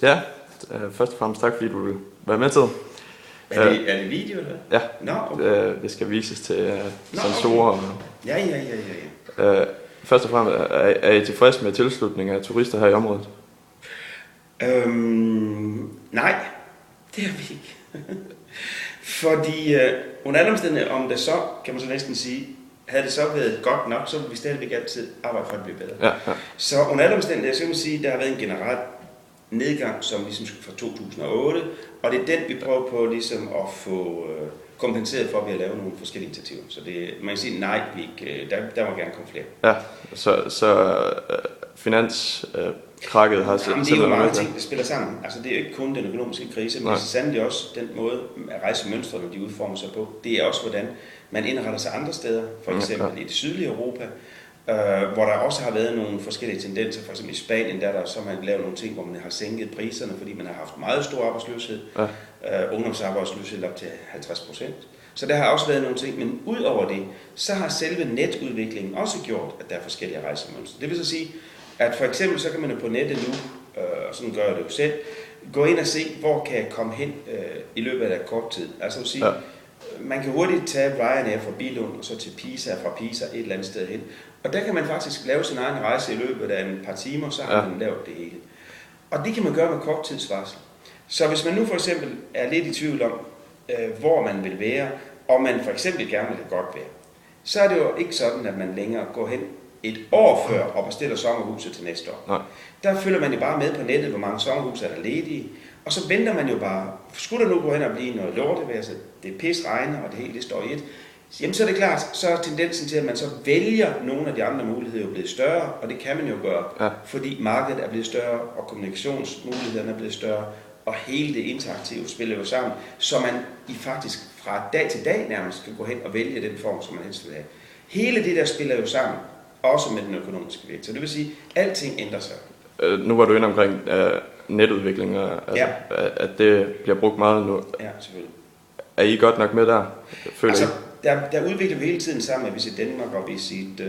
Ja, først og fremmest tak, fordi du vil være med til. Er det video, eller? Ja, Nå, okay. det skal vises til sensorer. Okay. Ja. Først og fremmest, er I tilfreds med tilslutning af turister her i området? Nej, det er vi ikke. Fordi under alle omstændigheder, om det så, kan man så næsten sige, havde det så været godt nok, så ville vi stadigvæk altid arbejde for at blive bedre. Ja. Så under alle omstændigheder, så kan man sige, at der har været en generel nedgang, som ligesom fra 2008, og det er den, vi prøver på ligesom at få kompenseret for ved at lave nogle forskellige initiativer. Så det, man kan sige, nej, der må gerne komme flere. Ja, så finanskrakket har Jamen, det er jo mange ting, der spiller sammen. Altså, det er jo ikke kun den økonomiske krise, men det er sandelig også den måde, at rejsemønstrene de udformer sig på. Det er også, hvordan man indretter sig andre steder, for eksempel i det sydlige Europa, hvor der også har været nogle forskellige tendenser. For eksempel i Spanien, der så man lavet nogle ting, hvor man har sænket priserne, fordi man har haft meget stor arbejdsløshed. Ungdomsarbejdsløshed op til 50%. Så der har også været nogle ting, men ud over det, så har selve netudviklingen også gjort, at der er forskellige rejsemønstre. Det vil så sige, at for eksempel så kan man jo på nettet nu, og sådan gør jeg det jo selv, gå ind og se, hvor kan jeg komme hen i løbet af kort tid. Altså at sige, man kan hurtigt tage Ryanair fra Billund og så til Pisa, fra Pisa et eller andet sted hen. Og der kan man faktisk lave sin egen rejse i løbet af et par timer, så har man lavet det hele. Og det kan man gøre med kort tidsvarsel. Så hvis man nu for eksempel er lidt i tvivl om, hvor man vil være, og man for eksempel gerne vil have godt vejr, så er det jo ikke sådan, at man længere går hen et år før og bestiller sommerhuset til næste år. Nej. Der følger man jo bare med på nettet, hvor mange sommerhuse er der ledige, og så venter man jo bare. Skulle der nu gå hen og blive noget lortevejr, så det pis regner, og det hele det står i et, jamen så er det klart, så er tendensen til, at man så vælger nogle af de andre muligheder jo blevet større, og det kan man jo gøre, fordi markedet er blevet større, og kommunikationsmulighederne er blevet større, og hele det interaktive spiller jo sammen, så man faktisk fra dag til dag nærmest kan gå hen og vælge den form, som man helst vil have. Hele det der spiller jo sammen, også med den økonomiske vægt. Så det vil sige, at alting ændrer sig. Nu var du inde omkring netudvikling, at det bliver brugt meget nu. Ja, selvfølgelig. Er I godt nok med der? Der udvikler vi hele tiden sammen med Visit Danmark og Visit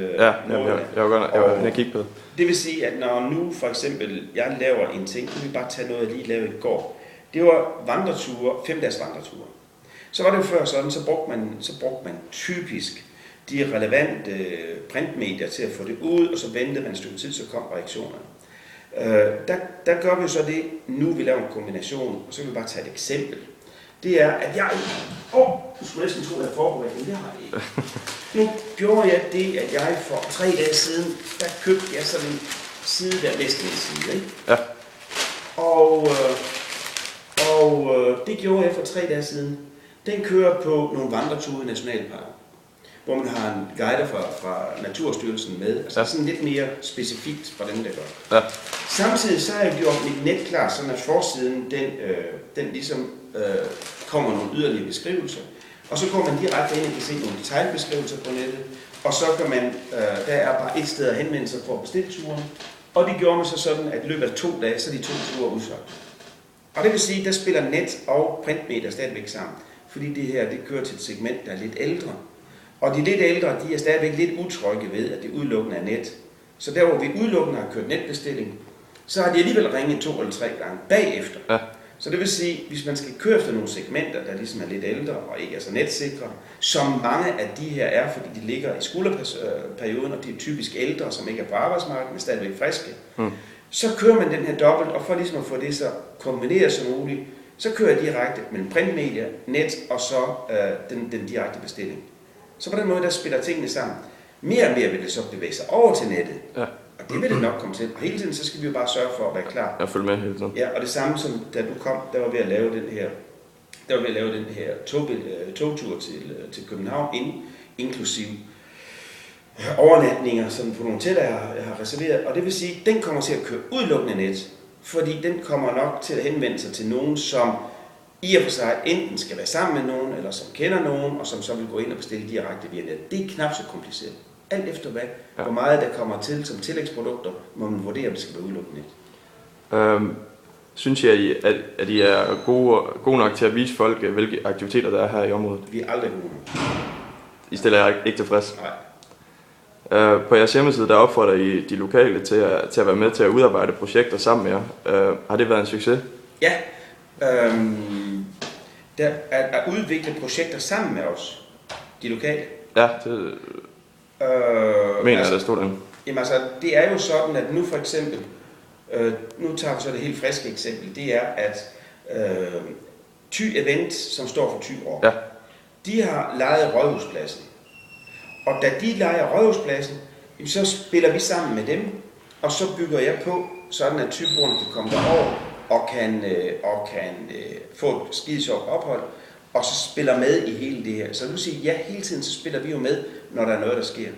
Nordjylland. Jeg var inde og kigge på det. Det vil sige, at når nu for eksempel jeg laver en ting, så vil vi bare tage noget, jeg lige lavede i går. Det var vandreture, 5-dages vandreture. Så var det jo før sådan, så brugte man typisk de relevante printmedier til at få det ud, og så ventede man et stykke tid, så kom reaktionerne. Der gør vi jo så det, nu vi laver en kombination, og så kan vi bare tage et eksempel. Det er, at jeg... du skulle næsten tro, at jeg forberedt, men det har jeg ikke. Nu gjorde jeg det, at jeg for 3 dage siden, der købte jeg sådan en side, der næsten en side, ikke? Ja. Og det gjorde jeg for 3 dage siden. Den kører på nogle vandreture i Nationalparken, hvor man har en guide fra Naturstyrelsen med, altså sådan lidt mere specifikt fra dem, der gør. Ja. Samtidig så har jeg gjort mit net klar, sådan at forsiden, den ligesom kommer nogle yderligere beskrivelser. Og så går man direkte ind og kan se nogle detaljbeskrivelser på nettet, og så kan man, der er bare et sted at henvende sig for at bestille turen. Og det gjorde man så sådan, at i løbet af 2 dage, så er de 2 ture udsolgt. Og det vil sige, der spiller net og printmeter stadigvæk sammen, fordi det her, det kører til et segment, der er lidt ældre. Og de lidt ældre, de er stadigvæk lidt utrygge ved, at det udelukkende er net. Så der, hvor vi udelukkende har kørt netbestilling, så har de alligevel ringet 2 eller 3 gange bagefter. Ja. Så det vil sige, hvis man skal køre efter nogle segmenter, der ligesom er lidt ældre og ikke er så netsikre, som mange af de her er, fordi de ligger i skulderperioden, og de er typisk ældre, som ikke er på arbejdsmarkedet, men stadigvæk friske, så kører man den her dobbelt, og for ligesom at få det så kombineret som muligt, så kører jeg direkte mellem printmedia, net og så den direkte bestilling. Så på den måde, der spiller tingene sammen. Mere og mere vil det så bevæge sig over til nettet. Ja. Og det vil det nok komme til. Og hele tiden, så skal vi jo bare sørge for at være klar. Jeg følger med hele tiden. Ja, og det samme som da du kom, der var ved at lave den her togtur til København, inklusiv overnatninger sådan på nogle hoteller, jeg har reserveret. Og det vil sige, at den kommer til at køre udelukkende net, fordi den kommer nok til at henvende sig til nogen, som i og for sig enten skal være sammen med nogen, eller som kender nogen, og som så vil gå ind og bestille direkte via net. Det er knap så kompliceret. Alt efter hvor meget der kommer til som tillægsprodukter, må man vurdere, om det skal være udelukkende net. Synes I, at I er gode nok til at vise folk, hvilke aktiviteter der er her i området? Vi er aldrig gode nok. I stiller jer ikke tilfreds? Nej. På jeres hjemmeside, der opfordrer I de lokale til at være med til at udarbejde projekter sammen med jer. Har det været en succes? Ja, der at udvikle projekter sammen med os, de lokale. Ja, det mener jeg, der stod den. Jamen altså, det er jo sådan, at nu for eksempel, nu tager vi så det helt friske eksempel, det er, at Thy Event, som står for Thy Rock, ja. De har lejet Rådhuspladsen. Og da de lejer Rådhuspladsen, så spiller vi sammen med dem, og så bygger jeg på, sådan at Thyboerne kan komme derover og kan få et skide sjovt ophold, og så spiller med i hele det her. Så det vil sige, ja, hele tiden så spiller vi jo med, når der er noget, der sker.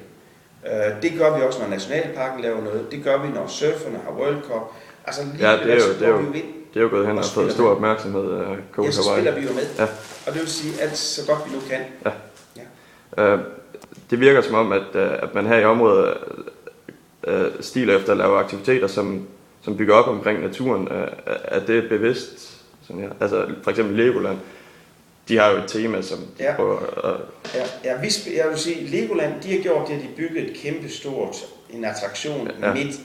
Det gør vi også, når Nationalparken laver noget. Det gør vi, når surferne har World Cup. Altså, ja, det er jo gået hen og fået stor opmærksomhed. Ja, så spiller vi jo med. Ja. Og det vil sige, alt så godt vi nu kan. Ja. Ja. Det virker som om, at man her i området stiler efter at lave aktiviteter, som bygger op omkring naturen. Er det bevidst? Sådan her? Altså for eksempel Legoland. De har jo et tema, som de prøver at... Jeg vil sige, Legoland, de har gjort det, at de bygget et kæmpe stort, en attraktion midt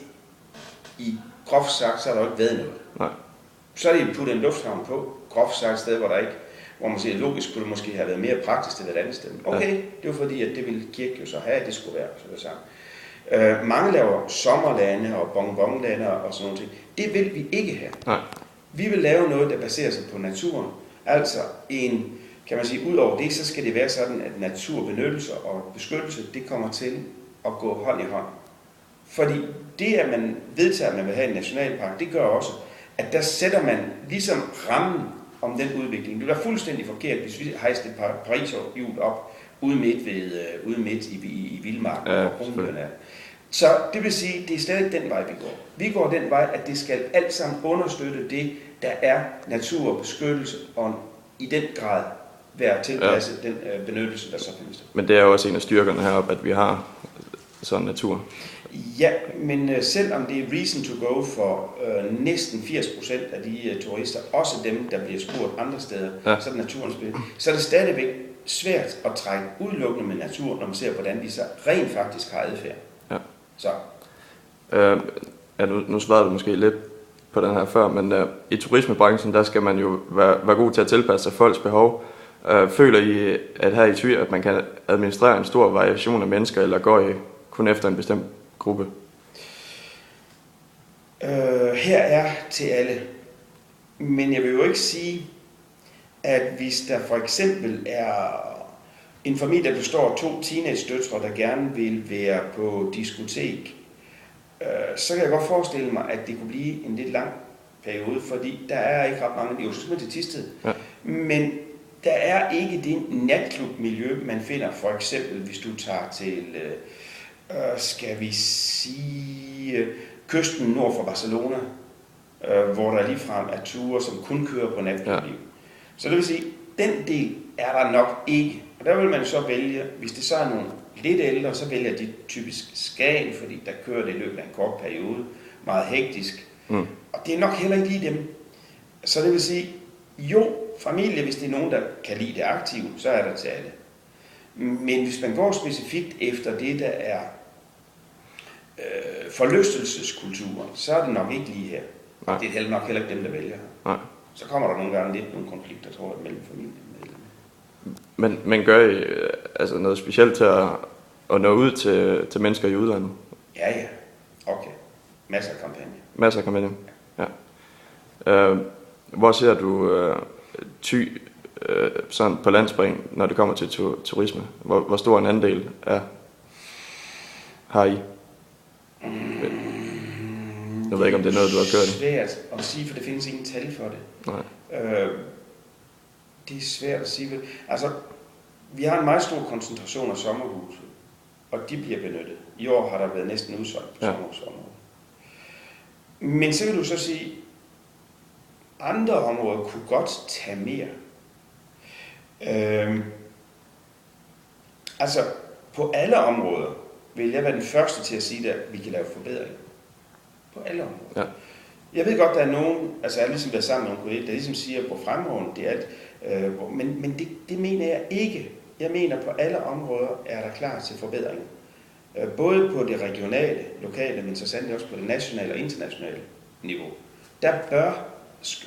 i, groft sagt, så har der jo ikke været noget. Nej. Så er de puttet en lufthavn på, groft sagt et sted, hvor man siger, logisk kunne det måske have været mere praktisk til et andet sted. Okay, det var fordi, at det ville kirke jo så have, at det skulle være så det samme. Mange laver sommerlande og bonbonlande og sådan noget. Det vil vi ikke have. Nej. Vi vil lave noget, der baserer sig på naturen. Altså kan man sige, ud over det, så skal det være sådan, at naturbenyttelse og beskyttelse, det kommer til at gå hånd i hånd. Fordi det, at man vedtager, at man vil have en nationalpark, det gør også, at der sætter man ligesom rammen om den udvikling. Det vil være fuldstændig forkert, hvis vi hejste et Paris-hjul op ude midt i vildmarken, hvor kronbyerne er. Så det vil sige, det er slet ikke den vej, vi går. Vi går den vej, at det skal alt sammen understøtte det, der er natur og beskyttelse, og i den grad være tilpasset den benyttelse, der så findes. Men det er jo også en af styrkerne heroppe, at vi har sådan natur. Ja, men selvom det er reason to go for næsten 80% af de turister, også dem, der bliver spurgt andre steder, så er naturen spil, så er det stadigvæk svært at trække udelukkende med natur, når man ser, hvordan de så rent faktisk har adfærd. Ja. Så. Nu svarede du måske lidt på den her før, men i turismebranchen, der skal man jo være god til at tilpasse sig folks behov. Føler I, at her i Thy, at man kan administrere en stor variation af mennesker, eller går I kun efter en bestemt gruppe? Her er til alle. Men jeg vil jo ikke sige, at hvis der for eksempel er en familie, der består af 2 teenage-døtre, der gerne vil være på diskotek, så kan jeg godt forestille mig, at det kunne blive en lidt lang periode, fordi der er ikke ret mange, det er jo simpelthen til Thisted. Ja. Men der er ikke det natklubmiljø, man finder for eksempel, hvis du tager til, skal vi sige, kysten nord for Barcelona, hvor der ligefrem er ture, som kun kører på natklubliv. Ja. Så det vil sige, den del er der nok ikke. Og der vil man så vælge, hvis det så er nogle lidt ældre, så vælger de typisk Skagen, fordi der kører det i løbet af en kort periode, meget hektisk. Mm. Og det er nok heller ikke lige dem. Så det vil sige, jo, familie, hvis det er nogen, der kan lide det aktive, så er der til alle. Men hvis man går specifikt efter det, der er forlystelseskulturen, så er det nok ikke lige her. Nej. Det er nok heller ikke dem, der vælger. Nej. Så kommer der nogle gange lidt nogle konflikter, tror jeg, mellem familien. Men gør I altså noget specielt til at nå ud til mennesker i udlandet? Ja. Okay. Masser af kampagner. Ja. Hvor ser du Thy sådan på landspring, når det kommer til turisme? Hvor stor en andel har I? Jeg ved ikke, om det er noget, du har kørt i. Det er svært at sige, for det findes ingen tal for det. Nej. Det er svært at sige. Altså, vi har en meget stor koncentration af sommerhuse, og de bliver benyttet. I år har der været næsten udsolgt på sommerhusområdet. Men så vil du så sige, andre områder kunne godt tage mere. Altså, på alle områder vil jeg være den første til at sige, at vi kan lave forbedringer. På alle områder. Ja. Jeg ved godt, der er nogen, altså jeg har ligesom været sammen med nogle kolleger, der ligesom siger på fremragende, det er alt, men det mener jeg ikke. Jeg mener, på alle områder er der klar til forbedringer. både på det regionale, lokale, men så sandelig også på det nationale og internationale niveau. Der bør,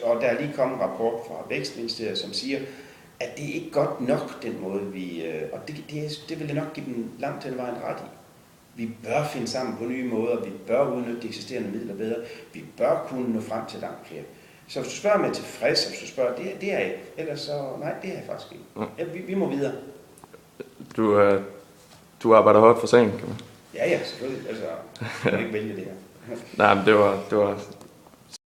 og der er lige kommet en rapport fra Vækstministeriet, som siger, at det ikke er godt nok den måde, og det vil jeg nok give dem langt hen ad vejen ret i. Vi bør finde sammen på nye måder, vi bør udnytte de eksisterende midler bedre, vi bør kunne nå frem til langt flere. Så hvis du spørger mig tilfreds, hvis du spørger, det er jeg ikke. Ellers så, nej, det er jeg faktisk ikke. Ja, vi må videre. Du arbejder hårdt for sagen, kan man? Ja, selvfølgelig. Altså, jeg kan ikke vælge det her. Nej, men det var